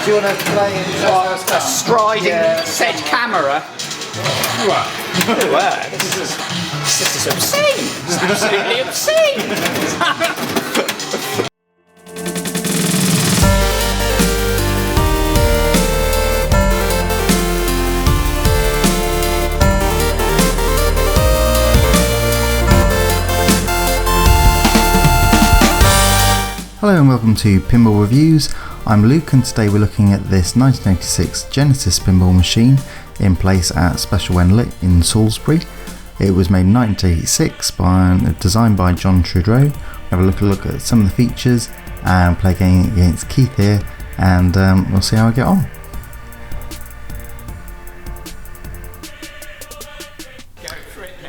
Do you want to play a striding said camera? What? This is obscene. It's absolutely obscene. Hello and welcome to Pinball Reviews. I'm Luke and today we're looking at this 1986 Genesis pinball machine in place at Special When Lit in Salisbury. It was made in 1986 designed by John Trudeau. Have a look at some of the features and play a game against Keith here, and we'll see how I get on.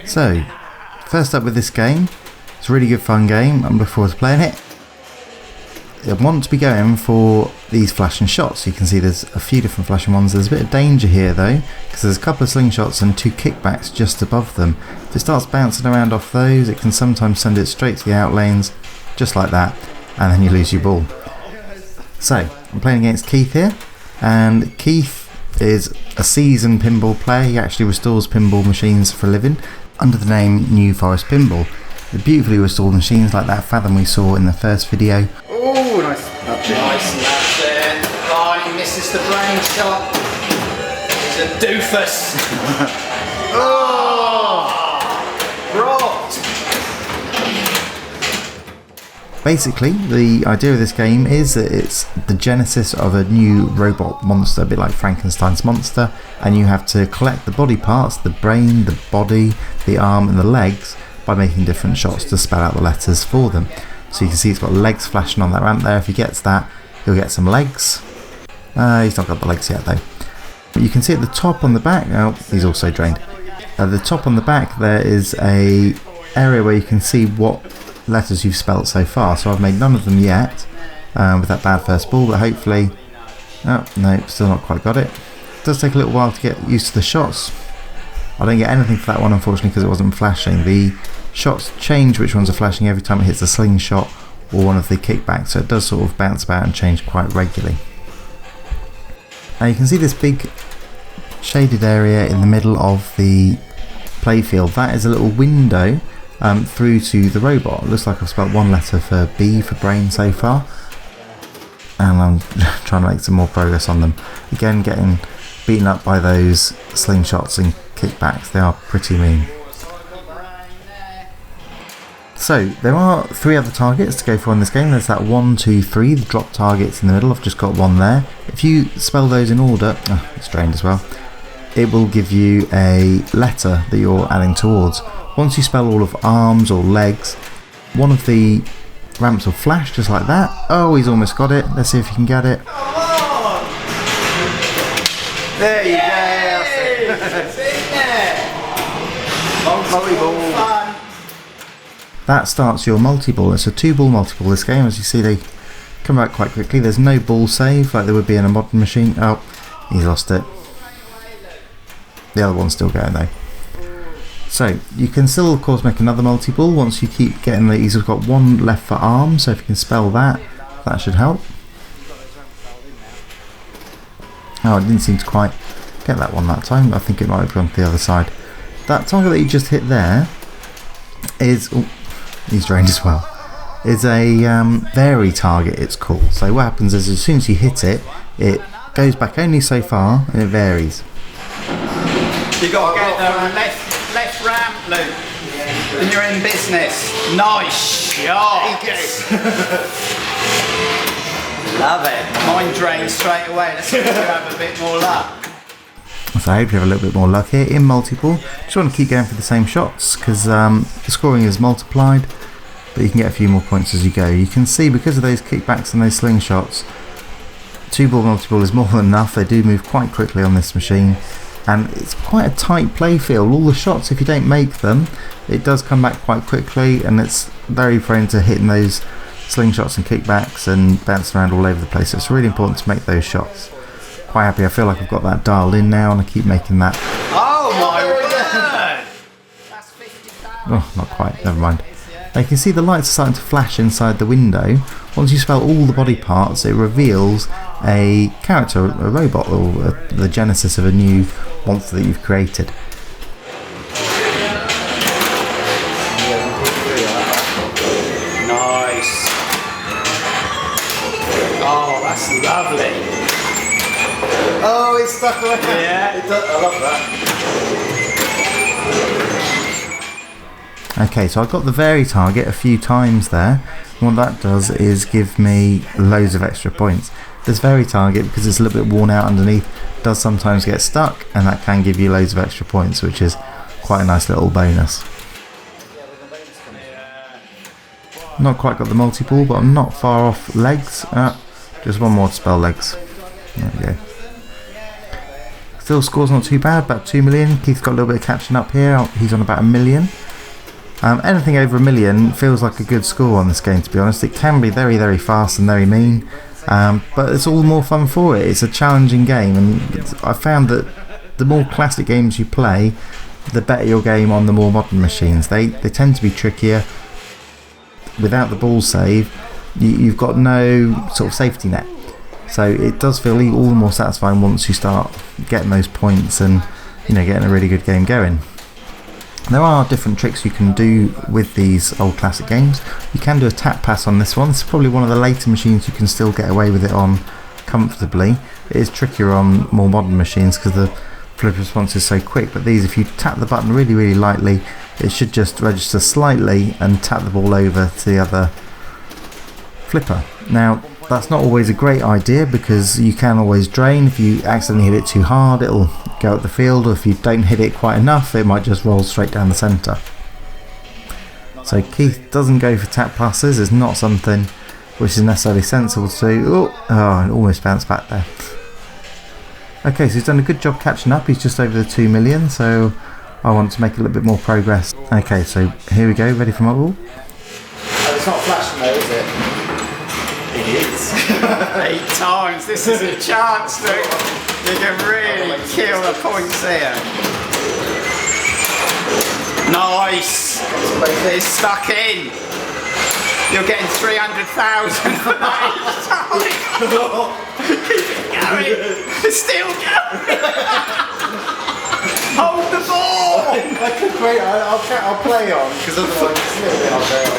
So, first up with this game, it's a really good fun game. I'm looking forward to playing it. I want to be going for these flashing shots. You can see there's a few different flashing ones. There's a bit of danger here though, because there's a couple of slingshots and two kickbacks just above them. If it starts bouncing around off those, it can sometimes send it straight to the out lanes, just like that, and then you lose your ball. So, I'm playing against Keith here, and Keith is a seasoned pinball player. He actually restores pinball machines for a living under the name New Forest Pinball. The beautifully restored machines like that Fathom we saw in the first video. Oh, nice. Nice and that's it. Oh, he misses the brain shot. He's a doofus. Oh, rocked. Basically, the idea of this game is that it's the genesis of a new robot monster, a bit like Frankenstein's monster, and you have to collect the body parts, the brain, the body, the arm and the legs, by making different shots to spell out the letters for them. So you can see it's got legs flashing on that ramp there. If he gets that, he'll get some legs. He's not got the legs yet though. But you can see at the top on the back, oh, he's also drained. At the top on the back there is a area where you can see what letters you've spelt so far. So I've made none of them yet with that bad first ball, but hopefully, oh no, still not quite got it. It does take a little while to get used to the shots. I don't get anything for that one unfortunately because it wasn't flashing. The shots change which ones are flashing every time it hits a slingshot or one of the kickbacks, so it does sort of bounce about and change quite regularly. Now you can see this big shaded area in the middle of the playfield. That is a little window through to the robot. It looks like I've spelled one letter for B for brain so far, and I'm trying to make some more progress on them. Again, getting beaten up by those slingshots and kickbacks. They are pretty mean. So there are three other targets to go for in this game. There's that 1, 2, 3, the drop targets in the middle. I've just got one there. If you spell those in order, it's drained as well, it will give you a letter that you're adding towards. Once you spell all of arms or legs, one of the ramps will flash just like that. Oh, he's almost got it. Let's see if you can get it. There you go. It's in there. Multiball. That starts your multi-ball. It's a 2-ball multi-ball this game. As you see, they come out quite quickly. There's no ball save like there would be in a modern machine. Oh, he's lost it. The other one's still going though. So you can still of course make another multi-ball once you keep getting the, he's got one left for arm, so if you can spell that, that should help. Oh, I didn't seem to quite get that one that time. I think it might have gone to the other side. That target that you just hit there is, oh, he's drained as well, is a vary target it's called. So what happens is as soon as you hit it, it goes back only so far and it varies. You got to get the left ramp, Luke, and you're in business. Nice shot. Love it. Mine drained straight away. Let's see if we have a bit more luck. So I hope you have a little bit more luck here in multiple. Just want to keep going for the same shots because the scoring is multiplied, but you can get a few more points as you go. You can see because of those kickbacks and those slingshots, 2-ball multi-ball is more than enough. They do move quite quickly on this machine, and it's quite a tight play field. All the shots, if you don't make them, it does come back quite quickly, and it's very prone to hitting those slingshots and kickbacks and bouncing around all over the place. So it's really important to make those shots. Quite happy. I feel like I've got that dialed in now, and I keep making that. Oh my word! That's 50,000. Oh, not quite. Never mind. Now you can see the lights are starting to flash inside the window. Once you spell all the body parts, it reveals a character, a robot, or the genesis of a new monster that you've created. Nice. Oh, that's lovely. Oh, it's stuck around. Yeah. I love that. Okay, so I got the vary target a few times there. What that does is give me loads of extra points. This vary target, because it's a little bit worn out underneath, does sometimes get stuck, and that can give you loads of extra points, which is quite a nice little bonus. Not quite got the multi-ball, but I'm not far off legs. Just one more to spell legs. There we go. Still score's not too bad, about 2 million. Keith's got a little bit of catching up here. He's on about 1 million. Anything over 1 million feels like a good score on this game, to be honest. It can be very, very fast and very mean, but it's all the more fun for it. It's a challenging game, and I found that the more classic games you play, the better your game on the more modern machines. They tend to be trickier. Without the ball save, you've got no sort of safety net. So it does feel all the more satisfying once you start getting those points and getting a really good game going. There are different tricks you can do with these old classic games. You can do a tap pass on this one. This is probably one of the later machines you can still get away with it on comfortably. It is trickier on more modern machines because the flip response is so quick, but these, if you tap the button really, really lightly, it should just register slightly and tap the ball over to the other flipper. Now, that's not always a great idea because you can always drain. If you accidentally hit it too hard, it'll go up the field, or if you don't hit it quite enough, it might just roll straight down the centre. So Keith doesn't go for tap passes. It's not something which is necessarily sensible to do. Oh, it almost bounced back there. Okay, so he's done a good job catching up. He's just over the 2 million, so I want to make a little bit more progress. Okay, so here we go, ready for my ball. It's not flashing though, is it? It is. 8 times. This is a chance that you can really kill the points here. Nice. It's stuck in. You're getting 300,000 for that each time. Keep it going. It's still going. Hold the ball. Wait, I'll play on because otherwise it's a little bit unfair.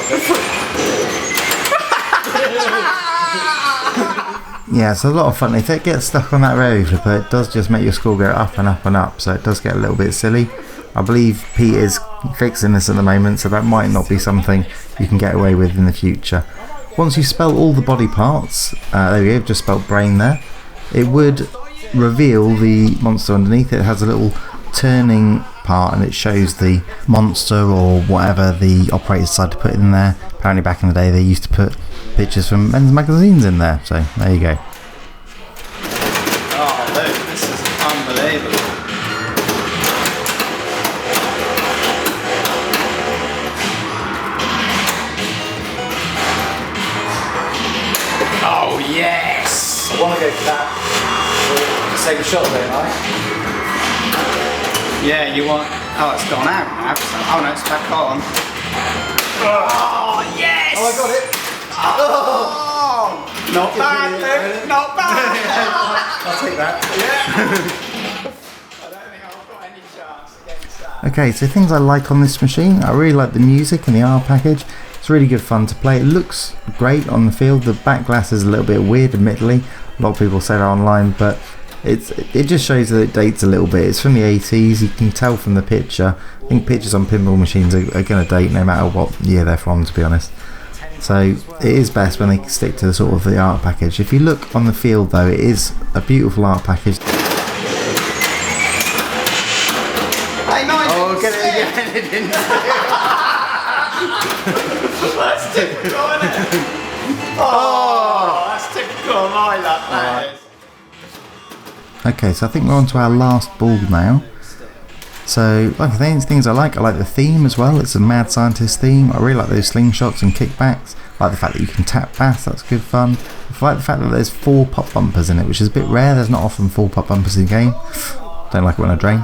Yeah, it's a lot of fun. If it gets stuck on that rary flipper, it does just make your score go up and up and up, so it does get a little bit silly. I believe Pete is fixing this at the moment, so that might not be something you can get away with in the future. Once you spell all the body parts, there we go, just spelled brain there, it would reveal the monster underneath. It has a little turning part and it shows the monster or whatever the operator decided to put in there. Apparently back in the day they used to put pictures from men's magazines in there, so there you go. Oh look, this is unbelievable. Oh yes! I want to go for that. Save a shot, don't I? Yeah, you want... Oh, it's gone out now. Oh no, it's back on. Oh, yes! Oh, I got it. Oh! Not bad, Luke. Not bad. I'll take that. Yeah. I don't think I've got any chance against that. Okay, so things I like on this machine, I really like the music and the R package. It's really good fun to play. It looks great on the field. The back glass is a little bit weird, admittedly. A lot of people say that online, but it just shows that it dates a little bit. It's from the 80s. You can tell from the picture. I think pictures on pinball machines are going to date no matter what year they're from, to be honest. So it is best when they stick to the sort of the art package. If you look on the field though, it is a beautiful art package. Hey, nice. Oh, get it again. It didn't. That's typical, isn't it? Oh, that's typical of my luck, that is. Okay, so I think we're on to our last ball now. So, like things I like the theme as well. It's a mad scientist theme. I really like those slingshots and kickbacks. I like the fact that you can tap bass, that's good fun. I like the fact that there's 4 pop bumpers in it, which is a bit rare. There's not often 4 pop bumpers in the game. Don't like it when I drain.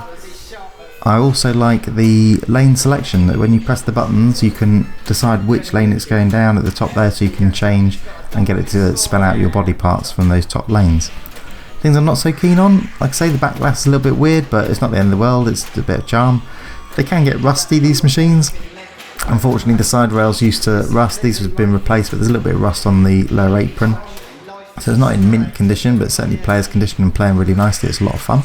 I also like the lane selection, that when you press the buttons you can decide which lane it's going down at the top there, so you can change and get it to spell out your body parts from those top lanes. Things I'm not so keen on, like I say, the back glass is a little bit weird, but it's not the end of the world, it's a bit of charm. They can get rusty, these machines. Unfortunately the side rails used to rust, these have been replaced, but there's a little bit of rust on the lower apron. So it's not in mint condition, but certainly players condition and playing really nicely, it's a lot of fun.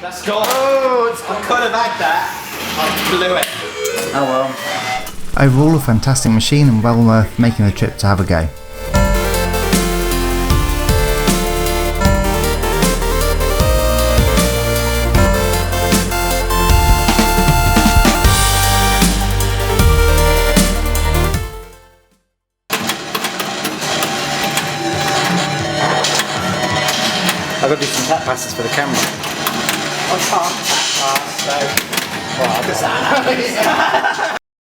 That's gone. Oh, I could have had that. I blew it. Oh well. Overall a fantastic machine and well worth making the trip to have a go. I've got to do some tap passes for the camera. I can't tap pass, so... Well,